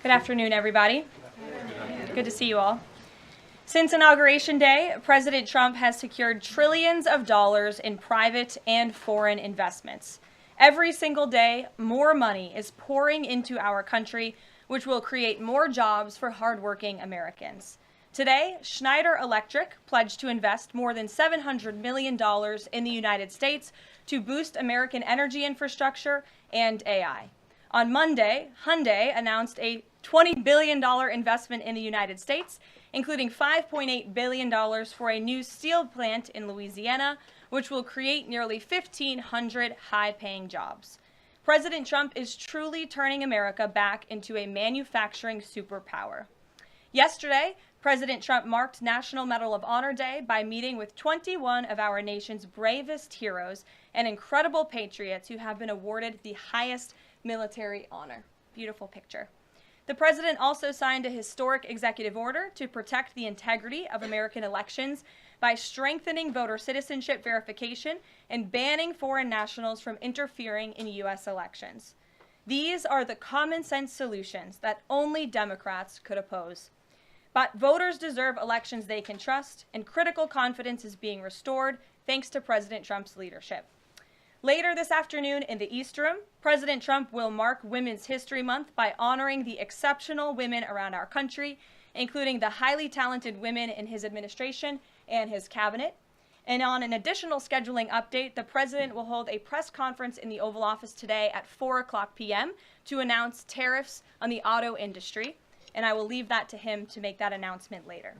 Good afternoon, everybody. Good to see you all. Since Inauguration Day, President Trump has secured trillions of dollars in private and foreign investments. Every single day, more money is pouring into our country, which will create more jobs for hardworking Americans. Today, Schneider Electric pledged to invest more than $700 million in the United States to boost American energy infrastructure and AI. On Monday, Hyundai announced a $20 billion investment in the United States, including $5.8 billion for a new steel plant in Louisiana, which will create nearly 1,500 high-paying jobs. President Trump is truly turning America back into a manufacturing superpower. Yesterday, President Trump marked National Medal of Honor Day by meeting with 21 of our nation's bravest heroes and incredible patriots who have been awarded the highest military honor. Beautiful picture. The president also signed a historic executive order to protect the integrity of American elections by strengthening voter citizenship verification and banning foreign nationals from interfering in U.S. elections. These are the common sense solutions that only Democrats could oppose. But voters deserve elections they can trust, and critical confidence is being restored thanks to President Trump's leadership. Later this afternoon in the East Room, President Trump will mark Women's History Month by honoring the exceptional women around our country, including the highly talented women in his administration and his cabinet. And on an additional scheduling update, the president will hold a press conference in the Oval Office today at 4:00 p.m. to announce tariffs on the auto industry, and I will leave that to him to make that announcement later.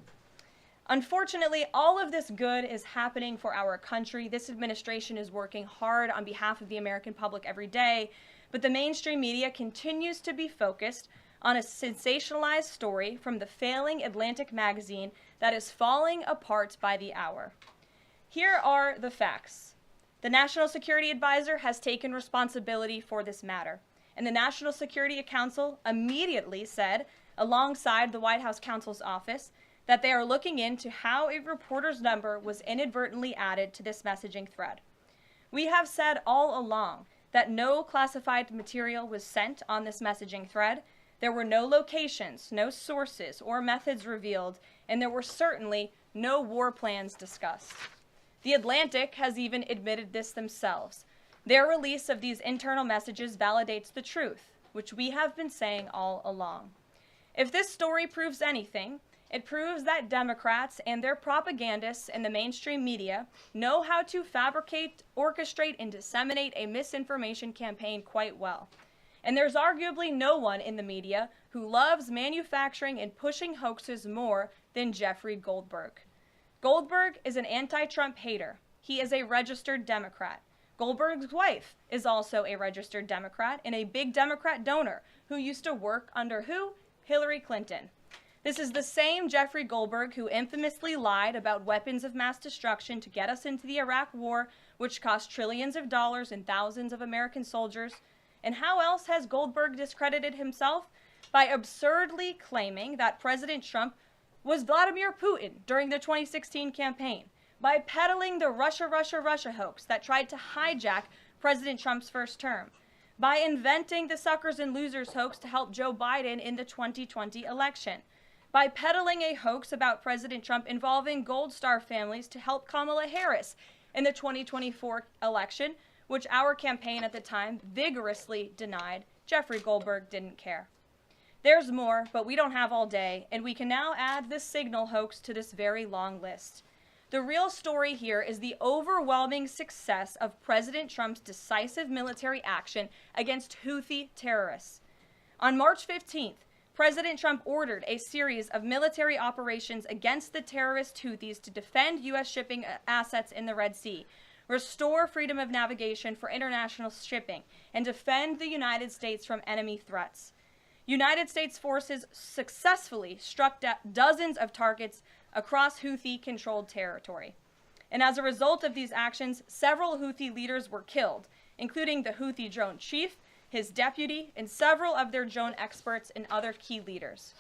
Unfortunately, all of this good is happening for our country. This administration is working hard on behalf of the American public every day, but the mainstream media continues to be focused on a sensationalized story from the failing Atlantic magazine that is falling apart by the hour. Here are the facts. The National Security Advisor has taken responsibility for this matter, and the National Security Council immediately said, alongside the White House counsel's office, that they are looking into how a reporter's number was inadvertently added to this messaging thread. We have said all along that no classified material was sent on this messaging thread. There were no locations, no sources, or methods revealed, and there were certainly no war plans discussed. The Atlantic has even admitted this themselves. Their release of these internal messages validates the truth, which we have been saying all along. If this story proves anything, it proves that Democrats and their propagandists in the mainstream media know how to fabricate, orchestrate, and disseminate a misinformation campaign quite well. And there's arguably no one in the media who loves manufacturing and pushing hoaxes more than Jeffrey Goldberg. Goldberg is an anti-Trump hater. He is a registered Democrat. Goldberg's wife is also a registered Democrat and a big Democrat donor who used to work under who? Hillary Clinton. This is the same Jeffrey Goldberg who infamously lied about weapons of mass destruction to get us into the Iraq War, which cost trillions of dollars and thousands of American soldiers. And how else has Goldberg discredited himself? By absurdly claiming that President Trump was Vladimir Putin during the 2016 campaign, by peddling the Russia hoax that tried to hijack President Trump's first term, by inventing the suckers and losers hoax to help Joe Biden in the 2020 election, by peddling a hoax about President Trump involving Gold Star families to help Kamala Harris in the 2024 election, which our campaign at the time vigorously denied. Jeffrey Goldberg didn't care. There's more, but we don't have all day, and we can now add this signal hoax to this very long list. The real story here is the overwhelming success of President Trump's decisive military action against Houthi terrorists. On March 15th, President Trump ordered a series of military operations against the terrorist Houthis to defend U.S. shipping assets in the Red Sea, restore freedom of navigation for international shipping, and defend the United States from enemy threats. United States forces successfully struck dozens of targets across Houthi-controlled territory. And as a result of these actions, several Houthi leaders were killed, including the Houthi drone chief, his deputy, and several of their drone experts and other key leaders.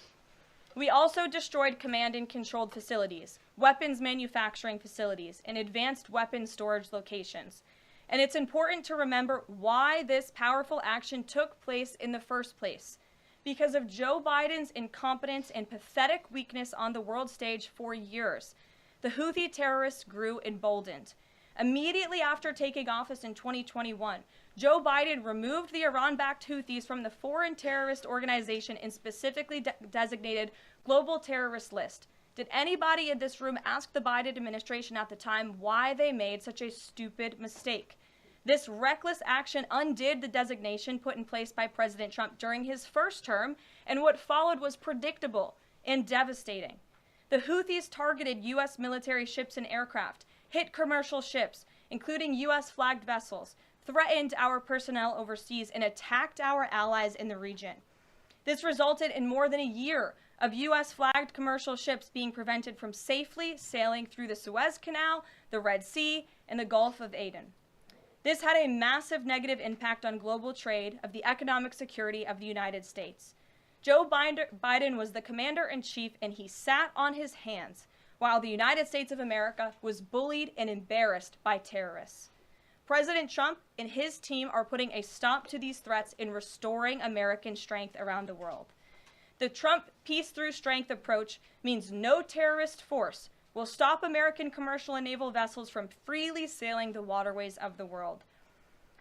We also destroyed command and controlled facilities, weapons manufacturing facilities, and advanced weapons storage locations. And it's important to remember why this powerful action took place in the first place. because of Joe Biden's incompetence and pathetic weakness on the world stage for years. The Houthi terrorists grew emboldened. Immediately after taking office in 2021, Joe Biden removed the Iran-backed Houthis from the foreign terrorist organization and specifically designated global terrorist list. Did anybody in this room ask the Biden administration at the time why they made such a stupid mistake? This reckless action undid the designation put in place by President Trump during his first term, and what followed was predictable and devastating. The Houthis targeted U.S. military ships and aircraft, hit commercial ships, including U.S. flagged vessels, threatened our personnel overseas, and attacked our allies in the region. This resulted in more than a year of U.S. flagged commercial ships being prevented from safely sailing through the Suez Canal, the Red Sea, and the Gulf of Aden. This had a massive negative impact on global trade of the economic security of the United States. Joe Biden was the commander-in-chief, and he sat on his hands while the United States of America was bullied and embarrassed by terrorists. President Trump and his team are putting a stop to these threats and restoring American strength around the world. The Trump peace through strength approach means no terrorist force will stop American commercial and naval vessels from freely sailing the waterways of the world.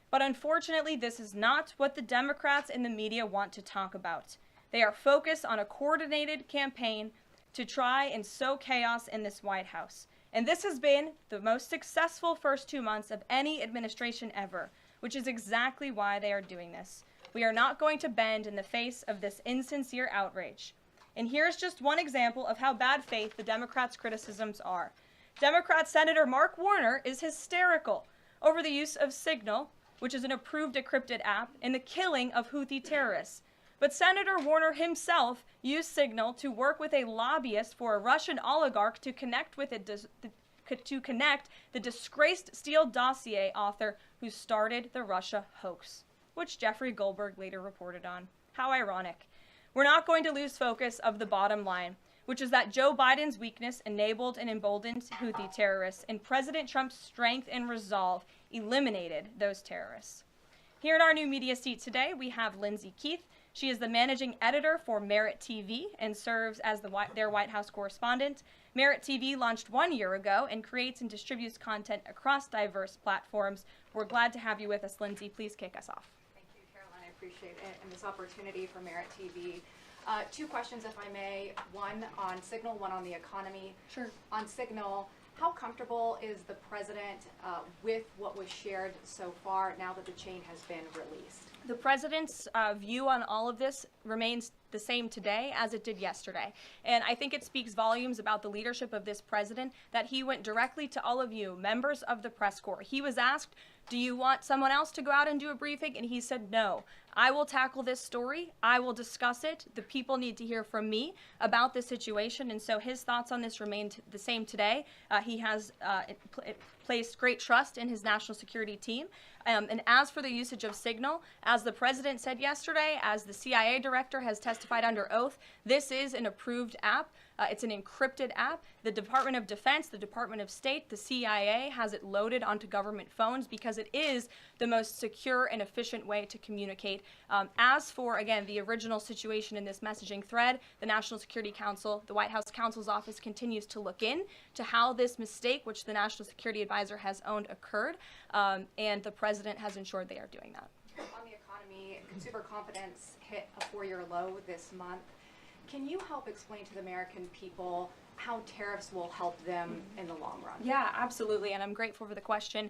But unfortunately, this is not what the Democrats and the media want to talk about. They are focused on a coordinated campaign to try and sow chaos in this White House. And this has been the most successful first 2 months of any administration ever, which is exactly why they are doing this. We are not going to bend in the face of this insincere outrage. And here's just one example of how bad faith the Democrats' criticisms are. Democrat Senator Mark Warner is hysterical over the use of Signal, which is an approved decrypted app, and the killing of Houthi terrorists. But Senator Warner himself used Signal to work with a lobbyist for a Russian oligarch to connect the disgraced Steele dossier author who started the Russia hoax, which Jeffrey Goldberg later reported on. How ironic. We're not going to lose focus of the bottom line, which is that Joe Biden's weakness enabled and emboldened Houthi terrorists, and President Trump's strength and resolve eliminated those terrorists. Here in our new media seat today, we have Lindsay Keith. She is the managing editor for Merit TV and serves as their White House correspondent. Merit TV launched 1 year ago and creates and distributes content across diverse platforms. We're glad to have you with us, Lindsay. Please kick us off. Thank you, Caroline. I appreciate it and this opportunity for Merit TV. Two questions, if I may. One on Signal, one on the economy. Sure. On Signal, how comfortable is the president with what was shared so far now that the chain has been released? The president's view on all of this remains the same today as it did yesterday. And I think it speaks volumes about the leadership of this president that he went directly to all of you, members of the press corps. He was asked, do you want someone else to go out and do a briefing? And he said, no, I will tackle this story. I will discuss it. The people need to hear from me about this situation. And so his thoughts on this remained the same today. He has placed great trust in his national security team. And as for the usage of Signal, as the president said yesterday, as the CIA director has testified under oath, this is an approved app. It's an encrypted app. The Department of Defense, the Department of State, the CIA has it loaded onto government phones because it is the most secure and efficient way to communicate. As for, again, the original situation in this messaging thread, the National Security Council, the White House counsel's office continues to look in to how this mistake, which the National Security Advisor has owned, occurred, and the president has ensured they are doing that. On the economy, consumer confidence hit a 4-year low this month. Can you help explain to the American people how tariffs will help them in the long run? Yeah, absolutely, and I'm grateful for the question.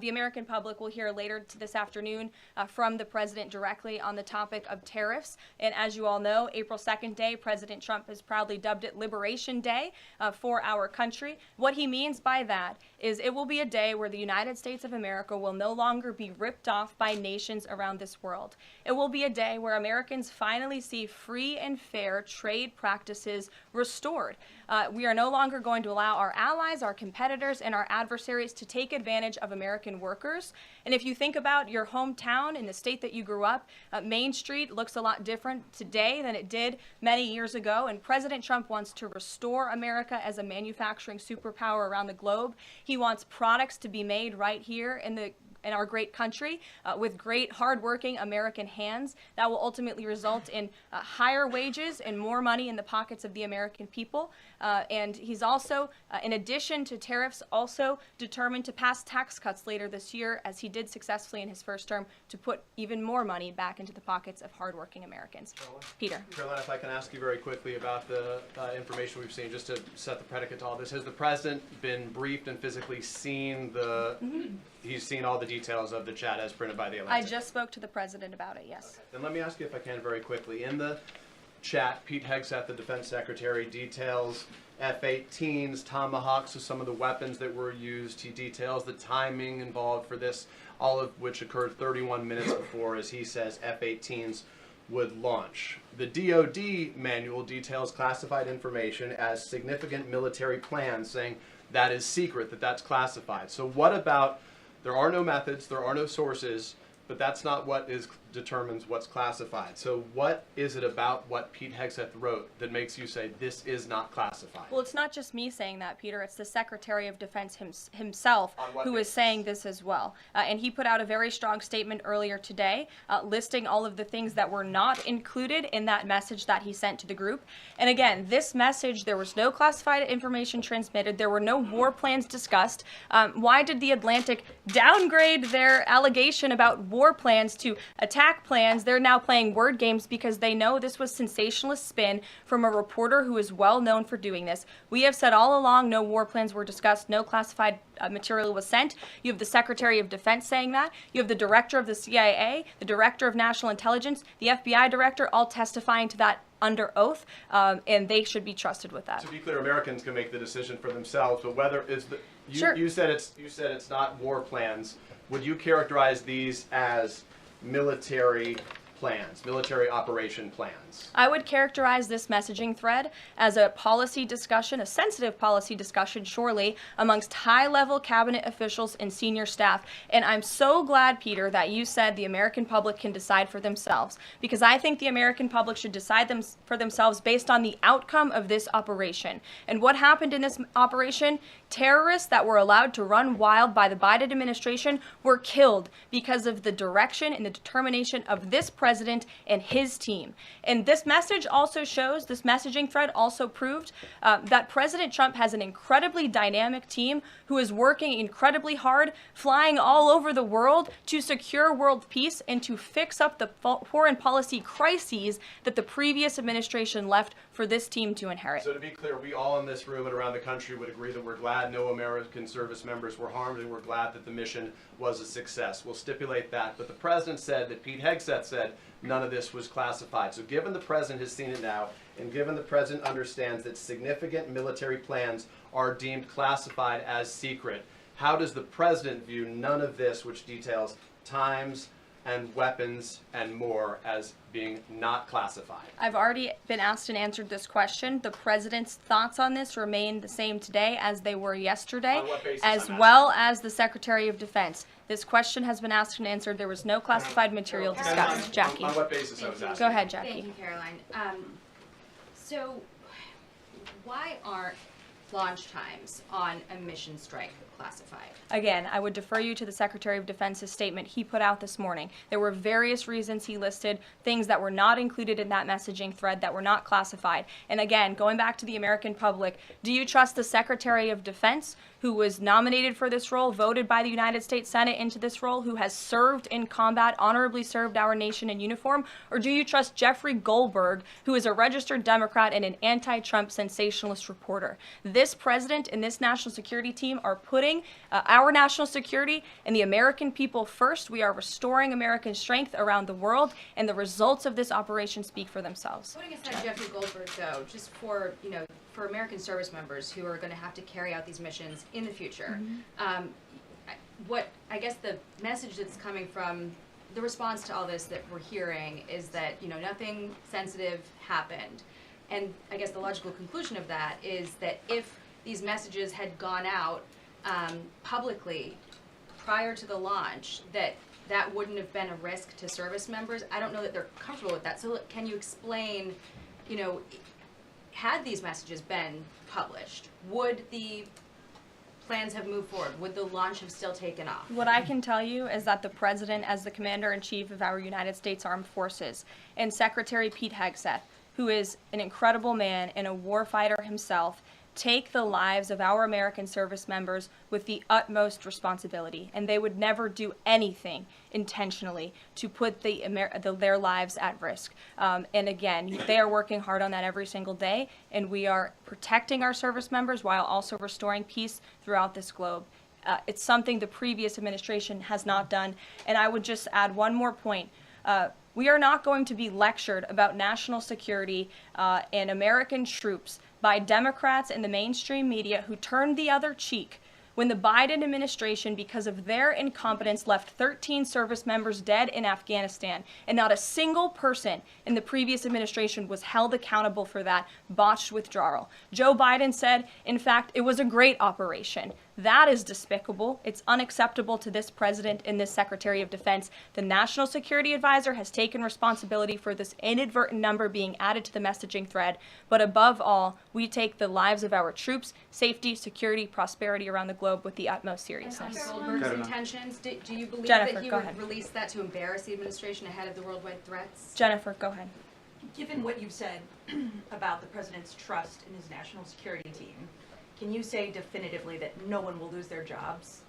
The American public will hear later this afternoon from the president directly on the topic of tariffs. And as you all know, April 2nd day, President Trump has proudly dubbed it Liberation Day for our country. What he means by that is it will be a day where the United States of America will no longer be ripped off by nations around this world. It will be a day where Americans finally see free and fair trade practices restored. We are no longer going to allow our allies, our competitors, and our adversaries to take advantage of American workers. And if you think about your hometown in the state that you grew up, Main Street looks a lot different today than it did many years ago. And President Trump wants to restore America as a manufacturing superpower around the globe. He wants products to be made right here in the in our great country with great, hardworking American hands that will ultimately result in higher wages and more money in the pockets of the American people. And he's also, in addition to tariffs, also determined to pass tax cuts later this year, as he did successfully in his first term, to put even more money back into the pockets of hardworking Americans. Peter. Caroline, if I can ask you very quickly about the information we've seen, just to set the predicate to all this. Has the president been briefed and physically seen he's seen all the details of the chat as printed by the Atlantic? I just spoke to the president about it, yes. Okay. Then let me ask you, if I can, very quickly. In the chat, Pete Hegseth, the defense secretary, details F-18s, Tomahawks, so some of the weapons that were used. He details the timing involved for this, all of which occurred 31 minutes before, as he says, F-18s would launch. The DoD manual details classified information as significant military plans, saying that is secret, that's classified. So what about, there are no methods, there are no sources, but that's not what determines what's classified. So what is it about what Pete Hegseth wrote that makes you say this is not classified? Well, it's not just me saying that, Peter. It's the Secretary of Defense himself who is saying this as well. And he put out a very strong statement earlier today listing all of the things that were not included in that message that he sent to the group. And again, this message, there was no classified information transmitted. There were no war plans discussed. Why did the Atlantic downgrade their allegation about war plans to attack plans? They're now playing word games because they know this was sensationalist spin from a reporter who is well known for doing this. We have said all along no war plans were discussed, no classified material was sent. You have the Secretary of Defense saying that. You have the Director of the CIA, the Director of National Intelligence, the FBI Director, all testifying to that under oath, and they should be trusted with that. To be clear, Americans can make the decision for themselves, but whether is the Sure. you said it's not war plans. Would you characterize these as military plans, military operation plans? I would characterize this messaging thread as a policy discussion, a sensitive policy discussion, surely, amongst high-level cabinet officials and senior staff. And I'm so glad, Peter, that you said the American public can decide for themselves, because I think the American public should decide for themselves based on the outcome of this operation. And what happened in this operation? Terrorists that were allowed to run wild by the Biden administration were killed because of the direction and the determination of this president and his team. And this message also shows, this messaging thread also proved that President Trump has an incredibly dynamic team who is working incredibly hard, flying all over the world to secure world peace and to fix up the foreign policy crises that the previous administration left for this team to inherit. So to be clear, we all in this room and around the country would agree that we're glad no American service members were harmed, and we're glad that the mission was a success. We'll stipulate that. But the president said that Pete Hegseth said none of this was classified. So given the president has seen it now, and given the president understands that significant military plans are deemed classified as secret, how does the president view none of this, which details times and weapons and more, as being not classified? I've already been asked and answered this question. The president's thoughts on this remain the same today as they were yesterday, On what basis, as I'm well as the Secretary of Defense. This question has been asked and answered. There was no classified material discussed. Jackie. On what basis I was asking? Go ahead, Jackie. Thank you, Caroline. So why aren't launch times on a mission strike classified? Again, I would defer you to the Secretary of Defense's statement he put out this morning. There were various reasons he listed, things that were not included in that messaging thread that were not classified. And again, going back to the American public, do you trust the Secretary of Defense, who was nominated for this role, voted by the United States Senate into this role, who has served in combat, honorably served our nation in uniform? Or do you trust Jeffrey Goldberg, who is a registered Democrat and an anti-Trump sensationalist reporter? This president and this national security team are putting our national security and the American people first. We are restoring American strength around the world, and the results of this operation speak for themselves. Putting aside Jeffrey Goldberg, though, just for, for American service members who are going to have to carry out these missions in the future, what I guess the message that's coming from the response to all this that we're hearing is that, nothing sensitive happened. And I guess the logical conclusion of that is that if these messages had gone out publicly prior to the launch, that wouldn't have been a risk to service members. I don't know that they're comfortable with that. So can you explain, had these messages been published, would the plans have moved forward? Would the launch have still taken off? What I can tell you is that the President, as the Commander-in-Chief of our United States Armed Forces, and Secretary Pete Hegseth, who is an incredible man and a warfighter himself, take the lives of our American service members with the utmost responsibility, and they would never do anything intentionally to put their lives at risk. And again, they are working hard on that every single day, and we are protecting our service members while also restoring peace throughout this globe. It's something the previous administration has not done. And I would just add one more point. We are not going to be lectured about national security and American troops by Democrats and the mainstream media who turned the other cheek when the Biden administration, because of their incompetence, left 13 service members dead in Afghanistan, and not a single person in the previous administration was held accountable for that botched withdrawal. Joe Biden said, in fact, it was a great operation. That is despicable. It's unacceptable to this president and this Secretary of Defense. The National Security Advisor has taken responsibility for this inadvertent number being added to the messaging thread. But above all, we take the lives of our troops, safety, security, prosperity around the globe with the utmost seriousness. Goldberg's intentions, do you believe Jennifer, that he go would ahead. release that to embarrass the administration ahead of the worldwide threats? Jennifer, go ahead. Given what you've said about the president's trust in his national security team, can you say definitively that no one will lose their jobs?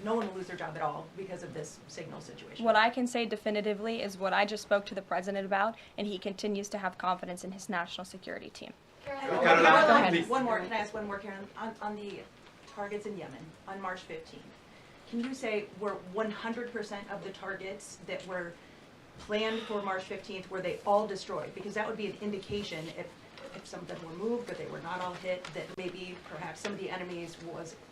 No one will lose their job at all because of this signal situation? What I can say definitively is what I just spoke to the president about, and he continues to have confidence in his national security team. Ahead. One more. Can I ask one more, Karen? On the targets in Yemen on March 15th, can you say were 100% of the targets that were planned for March 15th, were they all destroyed? Because that would be an indication if some of them were moved, but they were not all hit, that maybe perhaps some of the enemies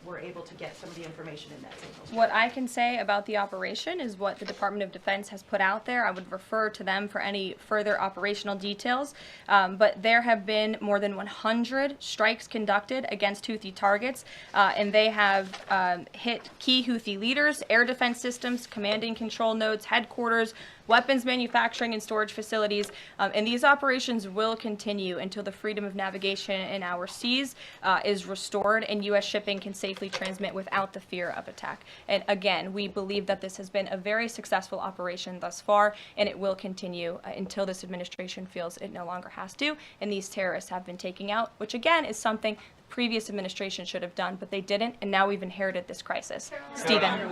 were able to get some of the information in that signal strength. What I can say about the operation is what the Department of Defense has put out there. I would refer to them for any further operational details. But there have been more than 100 strikes conducted against Houthi targets, and they have hit key Houthi leaders, air defense systems, command and control nodes, headquarters, weapons manufacturing and storage facilities, and these operations will continue until the freedom of navigation in our seas is restored and U.S. shipping can safely transmit without the fear of attack. And again, we believe that this has been a very successful operation thus far, and it will continue until this administration feels it no longer has to, and these terrorists have been taken out, which again is something the previous administration should have done, but they didn't, and now we've inherited this crisis. Stephen. Thank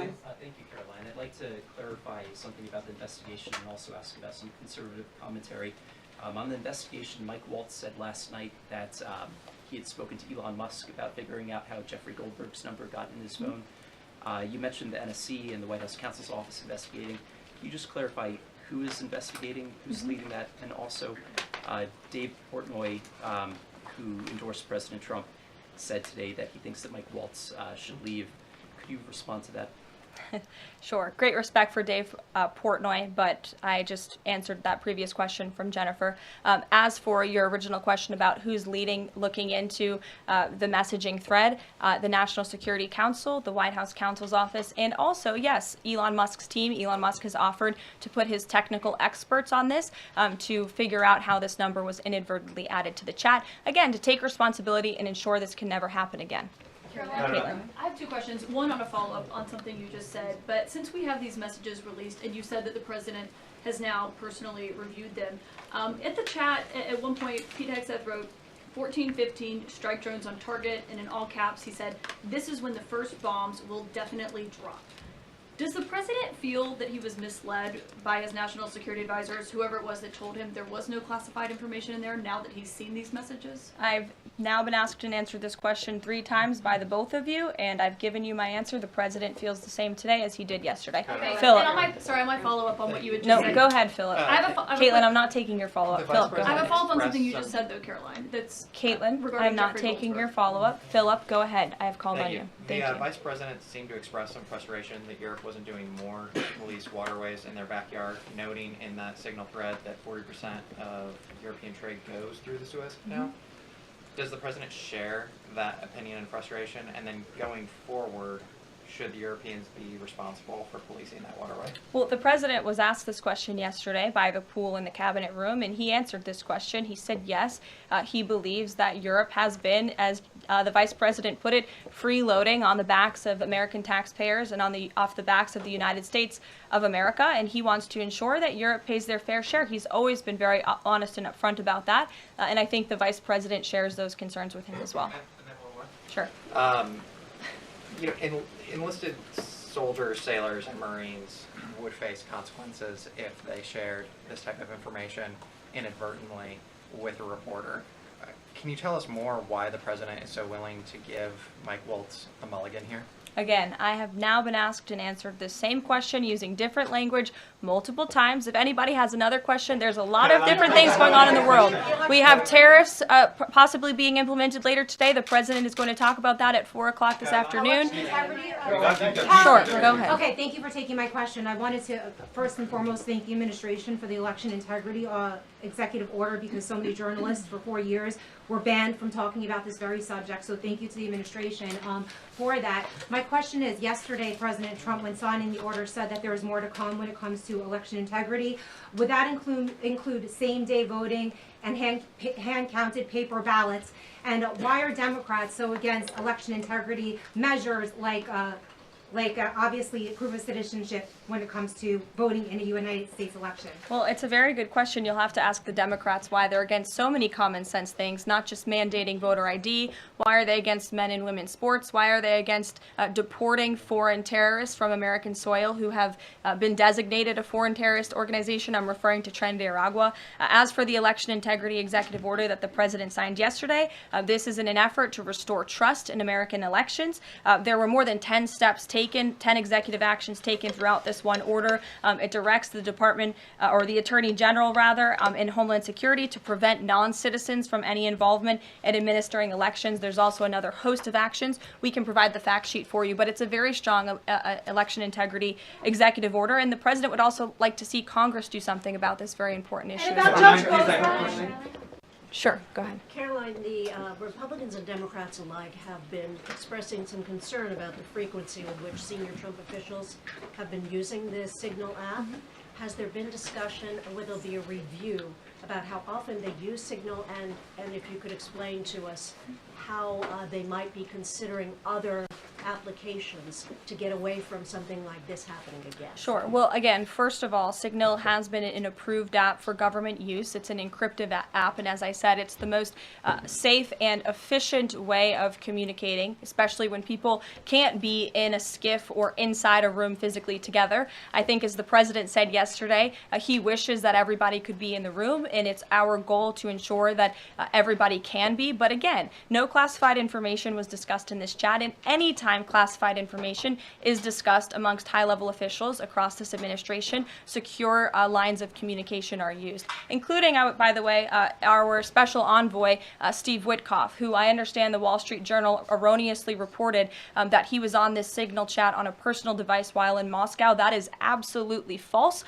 you, Caroline. I'd like to clarify something about the investigation and also ask about some conservative commentary. On the investigation, Mike Waltz said last night that he had spoken to Elon Musk about figuring out how Jeffrey Goldberg's number got in his phone. You mentioned the NSC and the White House counsel's office investigating. Can you just clarify who is investigating, who's leading that, and also Dave Portnoy, who endorsed President Trump, said today that he thinks that Mike Waltz should leave. Could you respond to that? Sure. Great respect for Dave Portnoy, but I just answered that previous question from Jennifer. As for your original question about who's looking into the messaging thread, the National Security Council, the White House counsel's office, and also, yes, Elon Musk's team. Elon Musk has offered to put his technical experts on this to figure out how this number was inadvertently added to the chat. Again, to take responsibility and ensure this can never happen again. Caitlin. I have two questions. One on a follow-up on something you just said. But since we have these messages released, and you said that the president has now personally reviewed them, at the chat at one point, Pete Hegseth wrote 14-15 strike drones on target, and in all caps he said, "This is when the first bombs will definitely drop." Does the president feel that he was misled by his national security advisors, whoever it was that told him there was no classified information in there, now that he's seen these messages? I've now been asked and answered this question 3 times by the both of you, and I've given you my answer. The president feels the same today as he did yesterday. Okay. Philip. And on my follow-up on what you had just No, said. go ahead, Philip. Caitlin, I'm not taking your follow-up. Philip, go I have ahead. a follow-up on something you just said, though, Caroline. That's Caitlin, regarding I'm not Jeffrey taking Goldberg. your follow-up. Philip, go ahead. I have called on you. Thank The you. Vice President seemed to express some frustration that Europe wasn't doing more to police waterways in their backyard, noting in that signal thread that 40% of European trade goes through the Suez Canal. Does the President share that opinion and frustration? And then going forward, should the Europeans be responsible for policing that waterway? Well, the president was asked this question yesterday by the pool in the cabinet room, and he answered this question. He said yes, he believes that Europe has been, as the vice president put it, freeloading on the backs of American taxpayers and off the backs of the United States of America, and he wants to ensure that Europe pays their fair share. He's always been very honest and upfront about that, and I think the vice president shares those concerns with him as well. And then one more. Sure. You know, enlisted soldiers, sailors, and Marines would face consequences if they shared this type of information inadvertently with a reporter. Can you tell us more why the president is so willing to give Mike Waltz a mulligan here? Again, I have now been asked and answered the same question using different language multiple times. If anybody has another question, there's a lot of different things going on in the world. We have tariffs possibly being implemented later today. The president is going to talk about that at 4 o'clock this afternoon. Sure, go ahead. Okay, thank you for taking my question. I wanted to first and foremost thank the administration for the election integrity executive order, because so many journalists for 4 years were banned from talking about this very subject. So thank you to the administration for that. My question is, yesterday President Trump, when signing the order, said that there is more to come when it comes to election integrity. Would that include same-day voting and hand-counted paper ballots? And why are Democrats so against election integrity measures like obviously proof of citizenship when it comes to voting in a United States election? Well, it's a very good question. You'll have to ask the Democrats why they're against so many common sense things, not just mandating voter ID. Why are they against men and women's sports? Why are they against deporting foreign terrorists from American soil who have been designated a foreign terrorist organization? I'm referring to Tren de Aragua. As for the election integrity executive order that the president signed yesterday, this is in an effort to restore trust in American elections. There were more than 10 steps taken, 10 executive actions taken throughout this one order. It directs the department, or the attorney general rather, in Homeland Security to prevent non-citizens from any involvement in administering elections. There's also another host of actions. We can provide the fact sheet for you, but it's a very strong election integrity executive order, and the president would also like to see Congress do something about this very important issue. Sure, go ahead. Caroline, the Republicans and Democrats alike have been expressing some concern about the frequency with which senior Trump officials have been using the Signal app. Has there been discussion, or will there be a review about how often they use Signal, and if you could explain to us how they might be considering other applications to get away from something like this happening again? Sure. Well, again, first of all, Signal has been an approved app for government use. It's an encrypted app, and as I said, it's the most safe and efficient way of communicating, especially when people can't be in a skiff or inside a room physically together. I think, as the president said yesterday, he wishes that everybody could be in the room, and it's our goal to ensure that everybody can be. But again, no classified information was discussed in this chat, and any time classified information is discussed amongst high-level officials across this administration, secure lines of communication are used, including, by the way, our special envoy, Steve Witkoff, who I understand the Wall Street Journal erroneously reported that he was on this Signal chat on a personal device while in Moscow. That is absolutely false.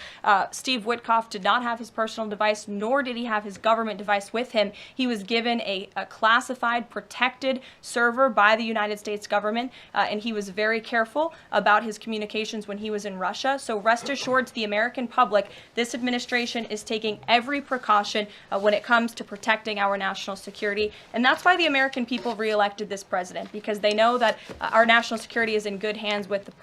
Steve Witkoff did not have his personal device, nor did he have his government device with him. He was given a classified, protected server by the United States government, and he was very careful about his communications when he was in Russia. So rest assured to the American public, this administration is taking every precaution when it comes to protecting our national security. And that's why the American people reelected this president, because they know that our national security is in good hands with the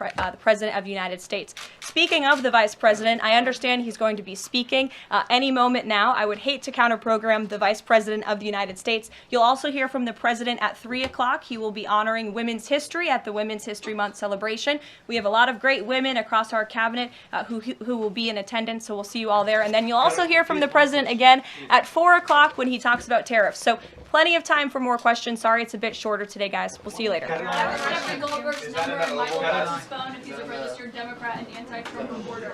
President of the United States. Speaking of the Vice President, I understand he's going to be speaking any moment now. I would hate to counter-program the Vice President of the United States. You'll also hear from the President at 3 o'clock. He will be honoring women's history at the Women's History Month celebration. We have a lot of great women across our cabinet who will be in attendance, so we'll see you all there. And then you'll also hear from the President again at 4 o'clock when he talks about tariffs. So plenty of time for more questions. Sorry it's a bit shorter today, guys. We'll see you later. Jeffrey Goldberg's number and Michael Waltz's phone if he's a registered Democrat and anti-Trump reporter.